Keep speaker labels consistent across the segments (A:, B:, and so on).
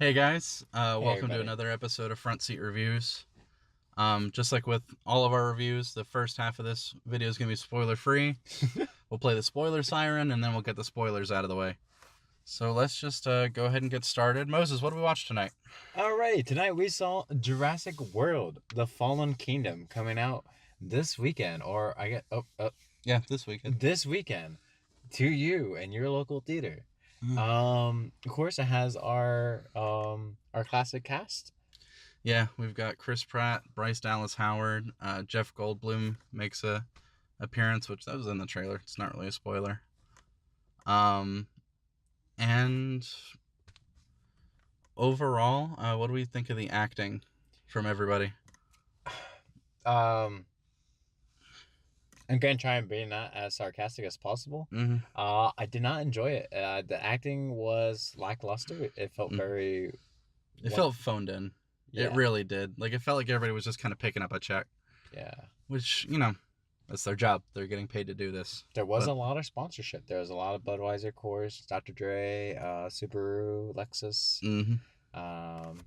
A: Hey guys,
B: Hey
A: welcome to
B: everybody.
A: another episode of Front Seat Reviews. Just like with all of our reviews, the first half of this video is going to be spoiler free. We'll play the spoiler siren and then we'll get the spoilers out of the way. So let's just go ahead and get started. Moses, what do we watch tonight?
B: All right, tonight we saw Jurassic World: The Fallen Kingdom coming out this weekend, or I get
A: Yeah, this weekend.
B: this weekend to you and your local theater. Of course, it has our classic cast.
A: Yeah, we've got Chris Pratt, Bryce Dallas Howard, Jeff Goldblum makes a appearance, which that was in the trailer. It's not really a spoiler. Um, and overall, what do we think of the acting from everybody?
B: Um, I'm gonna try and be not as sarcastic as possible.
A: Mm-hmm.
B: I did not enjoy it. The acting was lackluster. It felt
A: Mm-hmm.
B: very
A: It
B: one.
A: felt phoned in. It
B: Yeah,
A: really did. Like, it felt like everybody was just kind of picking up a check,
B: yeah.
A: which, that's their job. They're getting paid to do this.
B: There was
A: But
B: a lot of sponsorship. There was a lot of Budweiser, Coors, Dr. Dre, Subaru, Lexus.
A: mm-hmm.
B: Um,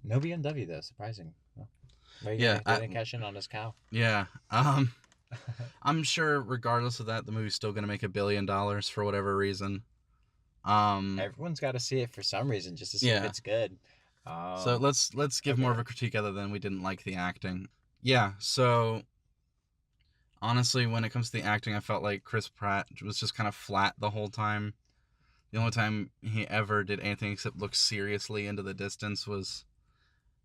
B: no BMW though, surprising. Well, maybe
A: Yeah,
B: they didn't cash in on this cow.
A: yeah. I'm sure regardless of that, the movie's still going to make $1 billion for whatever reason. Um,
B: Everyone's got to see it for some reason just to see if
A: yeah.
B: it's good.
A: So let's give more of
B: Okay.
A: a critique other than we didn't like the acting. Yeah. So honestly, when it comes to the acting, I felt like Chris Pratt was just kind of flat the whole time. The only time he ever did anything except look seriously into the distance was,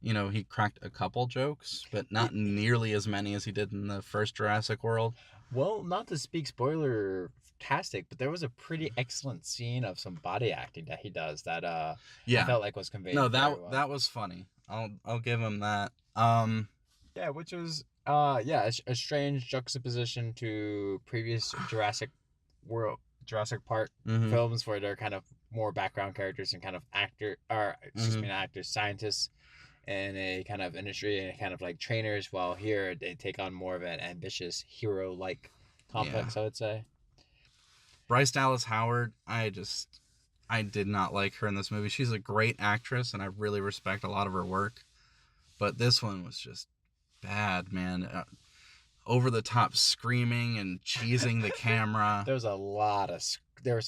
A: he cracked a couple jokes, but not nearly as many as he did in the first Jurassic World.
B: Well, not to speak spoiler tastic, but there was a pretty excellent scene of some body acting that he does that I
A: Yeah.
B: felt like was
A: No,
B: conveyed very
A: that
B: well.
A: that was funny. I'll give him that.
B: Yeah, which was a strange juxtaposition to previous Jurassic Park
A: Mhm.
B: films where they're kind of more background characters and kind of
A: Mhm.
B: not actors, scientists in a kind of industry and kind of like trainers, while here they take on more of an ambitious hero like
A: Yeah.
B: complex, I would say.
A: Bryce Dallas Howard, I did not like her in this movie. She's a great actress and I really respect a lot of her work, but this one was just bad, man. Over the top screaming and cheesing the camera.
B: There was a lot of
A: Yeah,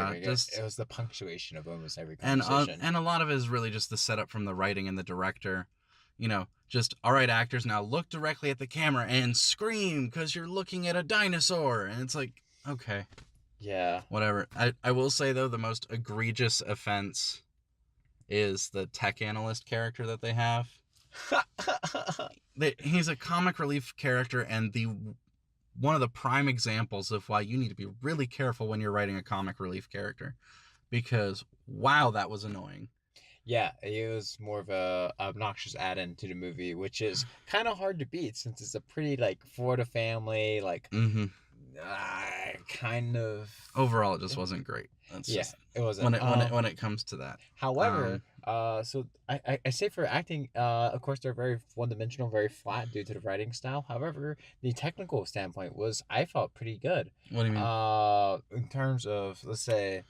B: screaming. It
A: just
B: was the punctuation of almost every
A: and
B: conversation.
A: and a lot of it is really just the setup from the writing and the director. Just all right, actors, now look directly at the camera and scream because you're looking at a dinosaur, and it's like, okay,
B: Yeah.
A: whatever. I will say though, the most egregious offense is the tech analyst character that they have. He's a comic relief character, and the one of the prime examples of why you need to be really careful when you're writing a comic relief character, because wow, that was annoying.
B: Yeah, it was more of a obnoxious add-in to the movie, which is kind of hard to beat since it's a pretty like for the family, like
A: Mm-hmm.
B: kind of.
A: Overall, it just wasn't great. That's
B: Yeah,
A: just
B: it wasn't.
A: when it comes to that.
B: However,
A: Um,
B: so I say for acting, of course they're very one-dimensional, very flat due to the writing style. However, the technical standpoint was I felt pretty good.
A: what do you mean?
B: In terms of let's say,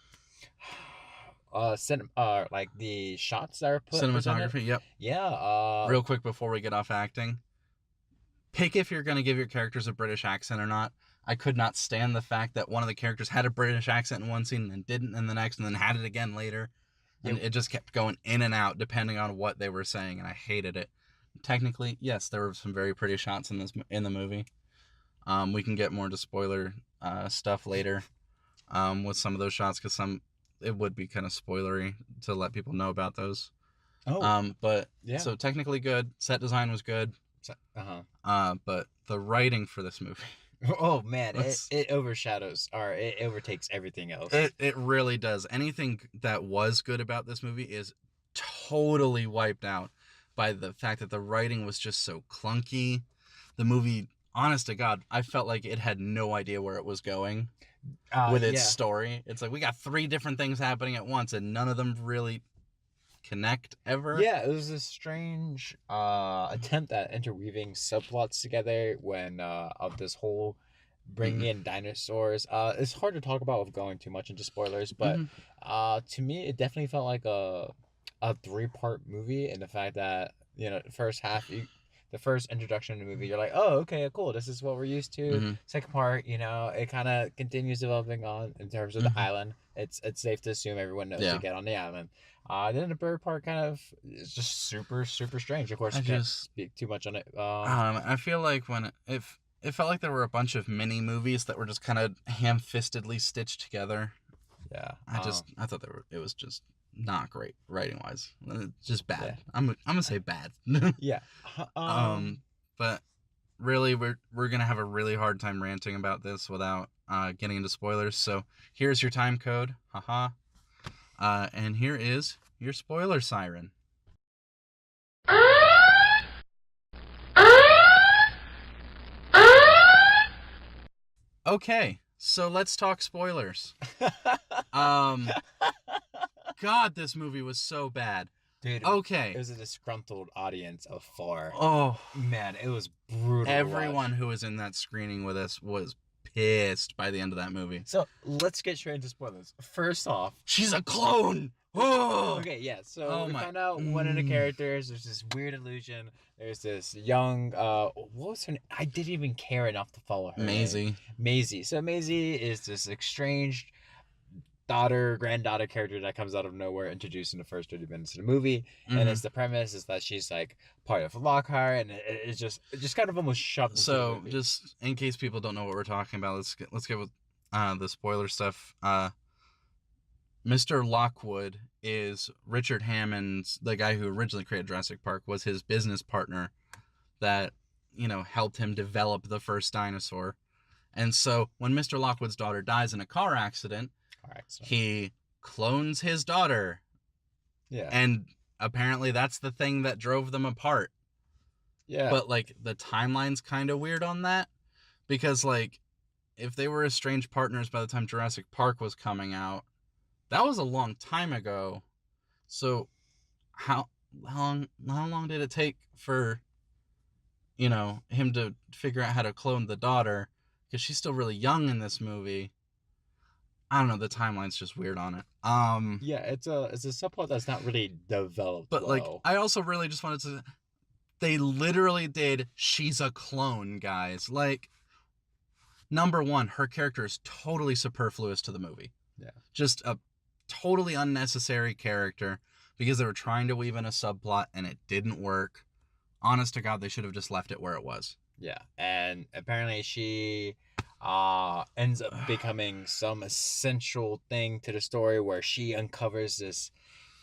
B: like the shots that are presented.
A: Cinematography. Yep.
B: Yeah,
A: Real quick before we get off acting, pick if you're going to give your characters a British accent or not. I could not stand the fact that one of the characters had a British accent in one scene and then didn't in the next, and then had it again later,
B: yeah,
A: and it just kept going in and out depending on what they were saying, and I hated it. Technically, yes, there were some very pretty shots in the movie. We can get more into spoiler stuff later with some of those shots because some it would be kind of spoilery to let people know about those.
B: oh,
A: But
B: yeah.
A: so technically good. Set design was good.
B: Uh-huh.
A: But the writing for this movie
B: Oh man,
A: was
B: it overshadows or it overtakes everything else.
A: it really does. Anything that was good about this movie is totally wiped out by the fact that the writing was just so clunky. The movie, honest to God, I felt like it had no idea where it was going with its
B: Yeah.
A: story. It's like we got three different things happening at once and none of them really connect ever.
B: Yeah, it was a strange attempt at interweaving subplots together when of this whole bringing
A: Mm-mm.
B: in dinosaurs. It's hard to talk about with going too much into spoilers, but
A: Mm-hmm.
B: to me it definitely felt like a 3-part movie, and the fact that the first half, the first introduction to the movie, you're like, oh, okay, cool, this is what we're used to.
A: Mm-hmm.
B: Second part, it kind of continues developing on in terms of the
A: Mm-hmm.
B: island. It's safe to assume everyone knows to
A: Yeah.
B: get on the island. Then the third part kind of is just super super strange. Of course,
A: I
B: you can't
A: just
B: speak too much on it.
A: I feel like when if it felt like there were a bunch of mini movies that were just kind of ham-fistedly stitched together.
B: Yeah.
A: I thought it was just not great writing wise. Just bad.
B: Yeah.
A: I'm gonna say bad.
B: Yeah.
A: But really we're gonna have a really hard time ranting about this without getting into spoilers. So here's your time code, haha. And here is your spoiler siren. Okay, so let's talk spoilers. Um, God, this movie was so bad.
B: Dude,
A: Okay.
B: it was a disgruntled audience of 4.
A: Oh,
B: Man, it was brutal.
A: everyone who was in that screening with us was pissed by the end of that movie.
B: So let's get straight into spoilers. First off,
A: she's a clone. Oh.
B: Okay, yeah. So we found out one of the characters. There's this weird illusion. There's this young. What was her name? I didn't even care enough to follow her.
A: Maisie.
B: Maisie. So Maisie is this estranged granddaughter character that comes out of nowhere, introduced in the first 30 minutes of the movie.
A: Mm-hmm.
B: And it's the premise is that she's like part of Lockhart, and it's just kind of almost shoved.
A: So just in case people don't know what we're talking about, let's get with the spoiler stuff. Mr. Lockwood is Richard Hammond's, the guy who originally created Jurassic Park, was his business partner that helped him develop the first dinosaur. And so when Mr. Lockwood's daughter dies in a car accident, he clones his daughter.
B: Yeah.
A: And apparently that's the thing that drove them apart.
B: Yeah.
A: But like the timeline's kind of weird on that, because like if they were estranged partners by the time Jurassic Park was coming out, that was a long time ago. So how long did it take for him to figure out how to clone the daughter, because she's still really young in this movie? I don't know, the timeline's just weird on it.
B: Yeah, it's a subplot that's not really developed.
A: But like I also really just wanted to, they literally did she's a clone, guys. Like, number one, her character is totally superfluous to the movie.
B: Yeah.
A: Just a totally unnecessary character because they were trying to weave in a subplot and it didn't work. Honest to God, they should have just left it where it was.
B: Yeah, and apparently she ends up becoming some essential thing to the story where she uncovers this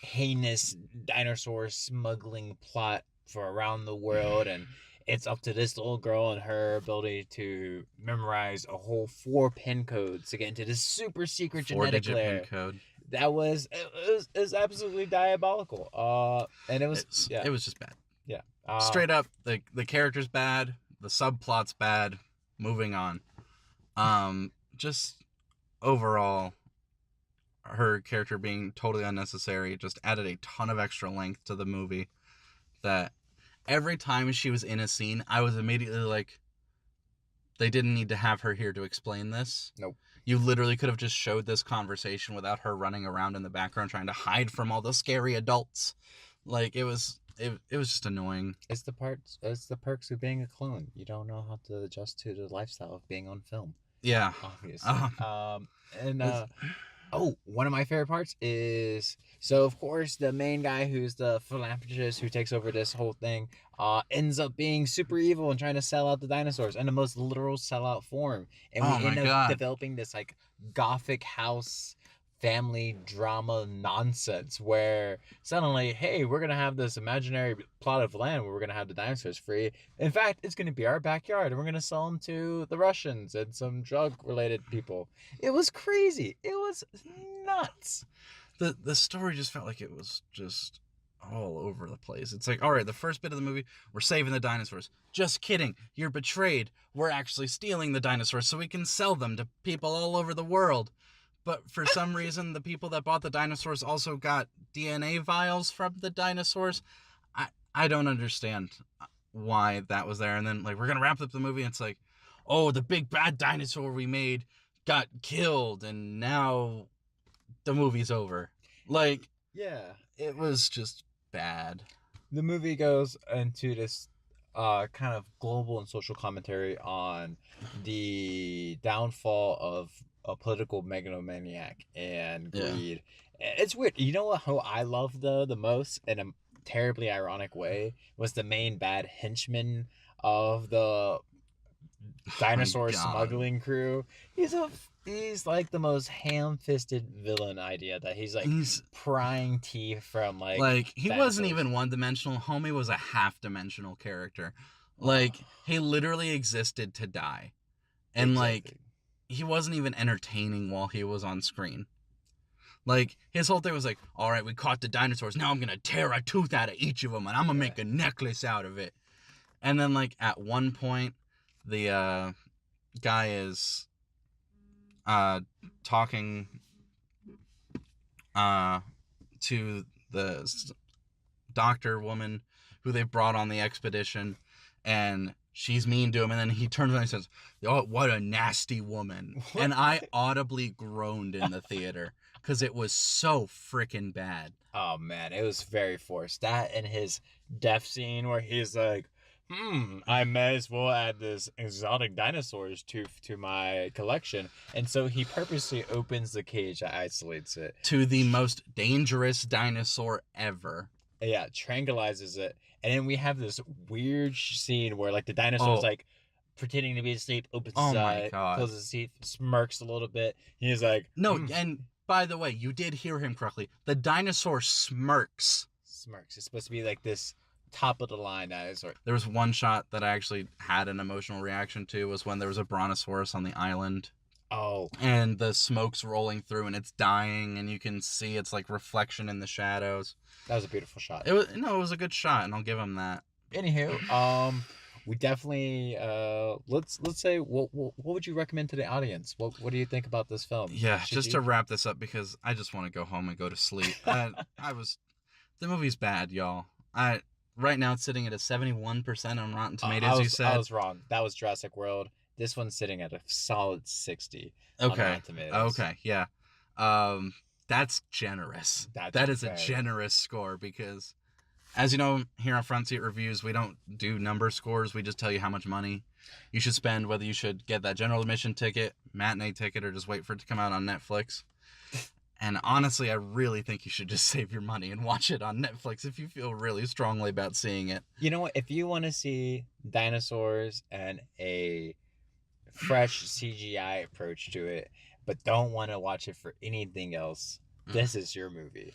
B: heinous dinosaur smuggling plot for around the world, and it's up to this little girl and her ability to memorize a whole 4 pin codes to get into this super secret genetic layer.
A: Pin code.
B: That was it was absolutely diabolical. And it was
A: just bad.
B: Yeah.
A: Straight up, the character's bad, the subplot's bad. Moving on. Just overall, her character being totally unnecessary just added a ton of extra length to the movie. That every time she was in a scene, I was immediately like, they didn't need to have her here to explain this.
B: Nope.
A: You literally could have just showed this conversation without her running around in the background trying to hide from all the scary adults. Like, it was just annoying.
B: It's the perks of being a clone. You don't know how to adjust to the lifestyle of being on film.
A: Yeah.
B: Obviously. One of my favorite parts is, so of course the main guy who's the philanthropist who takes over this whole thing ends up being super evil and trying to sell out the dinosaurs in the most literal sellout form. And we end up developing this like gothic house family drama nonsense where suddenly, hey, we're gonna have this imaginary plot of land where we're gonna have the dinosaurs free. In fact, it's gonna be our backyard and we're gonna sell them to the Russians and some drug related people. It was crazy. It was nuts.
A: The story just felt like it was just all over the place. It's like, all right, the first bit of the movie, we're saving the dinosaurs. Just kidding, you're betrayed. We're actually stealing the dinosaurs so we can sell them to people all over the world. But for some reason, the people that bought the dinosaurs also got DNA vials from the dinosaurs. I don't understand why that was there. And then, like, we're going to wrap up the movie, and it's like, oh, the big bad dinosaur we made got killed, and now the movie's over. Like,
B: Yeah.
A: It was just bad.
B: The movie goes into this kind of global and social commentary on the downfall of a political megalomaniac and
A: Yeah.
B: greed. It's weird. You know what? Who I love though the most in a terribly ironic way was the main bad henchman of the
A: Oh my
B: dinosaur
A: God.
B: smuggling crew. He's like the most ham-fisted villain idea that he's like
A: He's
B: prying teeth from like
A: like, he wasn't
B: dinosaurs.
A: even one-dimensional. Homie was a half-dimensional character.
B: Oh,
A: Like, he literally existed to die. And like,
B: exactly.
A: he wasn't even entertaining while he was on screen. Like, his whole thing was like, all right, we caught the dinosaurs. Now I'm going to tear a tooth out of each of them and I'm going to
B: Yeah.
A: make a necklace out of it. And then, like, at one point, the guy is talking to the doctor woman who they brought on the expedition, and she's mean to him, and then he turns around and says, oh, what a nasty woman.
B: What?
A: And I audibly groaned in the theater because it was so freaking bad.
B: Oh man, it was very forced. That and his death scene where he's like, I may as well add this exotic dinosaurs to my collection. And so he purposely opens the cage that isolates it.
A: To the most dangerous dinosaur ever.
B: Yeah, tranquilizes it. And then we have this weird scene where like the dinosaur's like pretending to be asleep, opens
A: Oh
B: his
A: my
B: eye,
A: God.
B: closes his teeth, smirks a little bit. He's like,
A: No, and by the way, you did hear him correctly. The dinosaur smirks.
B: Smirks. It's supposed to be like this top of the line dinosaur.
A: There was one shot that I actually had an emotional reaction to, was when there was a brontosaurus on the island.
B: Oh.
A: And the smoke's rolling through and it's dying and you can see its like reflection in the shadows.
B: That was a beautiful shot.
A: It was a good shot, and I'll give him that.
B: Anywho, we definitely let's say what would you recommend to the audience? What do you think about this film?
A: Yeah, just to wrap this up because I just want to go home and go to sleep. The movie's bad, y'all. Right now it's sitting at a 71% on Rotten Tomatoes. You said
B: I was wrong. That was Jurassic World. This one's sitting at a solid 60.
A: Okay.
B: On Rotten Tomatoes.
A: Okay. Yeah. That's generous. That is a generous score because, as you know, here on Front Seat Reviews, we don't do number scores. We just tell you how much money you should spend, whether you should get that general admission ticket, matinee ticket, or just wait for it to come out on Netflix. And honestly, I really think you should just save your money and watch it on Netflix if you feel really strongly about seeing it.
B: You know what? If you want to see dinosaurs and a fresh CGI approach to it, but don't want to watch it for anything else, this is your movie.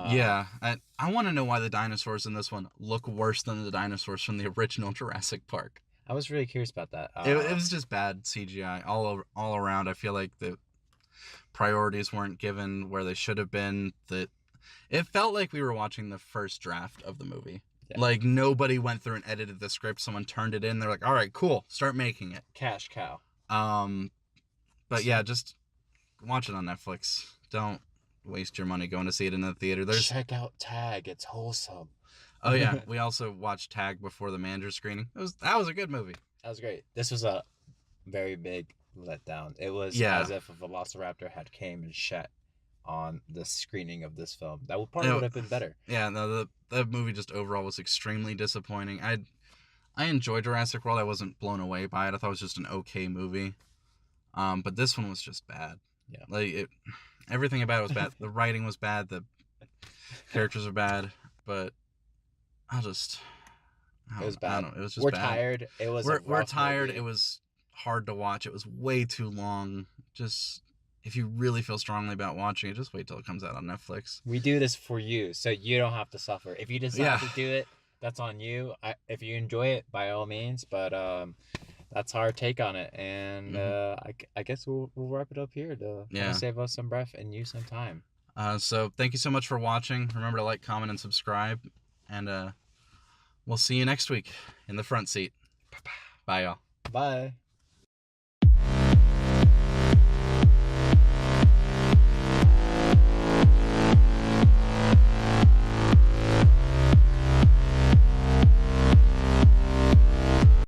A: Yeah, I want to know why the dinosaurs in this one look worse than the dinosaurs from the original Jurassic Park.
B: I was really curious about that.
A: It was just bad CGI all around. I feel like the priorities weren't given where they should have been. That it felt like we were watching the first draft of the movie. Yeah. Like nobody went through and edited the script. Someone turned it in. They're like, "All right, cool, start making it."
B: Cash cow.
A: But yeah, just watch it on Netflix. Don't waste your money going to see it in the theater.
B: Check out Tag. It's wholesome.
A: Oh yeah, we also watched Tag before the manager screening. That was a good movie.
B: That was great. This was a very big letdown. It was as if a velociraptor had came and shat on the screening of this film. That would probably would have been better.
A: Yeah, no, the movie just overall was extremely disappointing. I enjoyed Jurassic World. I wasn't blown away by it. I thought it was just an okay movie. But this one was just bad.
B: Yeah.
A: Like everything about it was bad. The writing was bad. The characters are bad. But it was bad. It was just
B: we're
A: bad.
B: Tired. It was.
A: We're tired.
B: Movie.
A: It was hard to watch. It was way too long. Just if you really feel strongly about watching it, just wait till it comes out on Netflix.
B: We do this for you, so you don't have to suffer. If you decide to do it, that's on you. If you enjoy it, by all means. But that's our take on it, and I guess we'll wrap it up here to save us some breath and you some time.
A: So thank you so much for watching. Remember to like, comment, and subscribe, and we'll see you next week in the front seat. Bye, y'all.
B: Bye.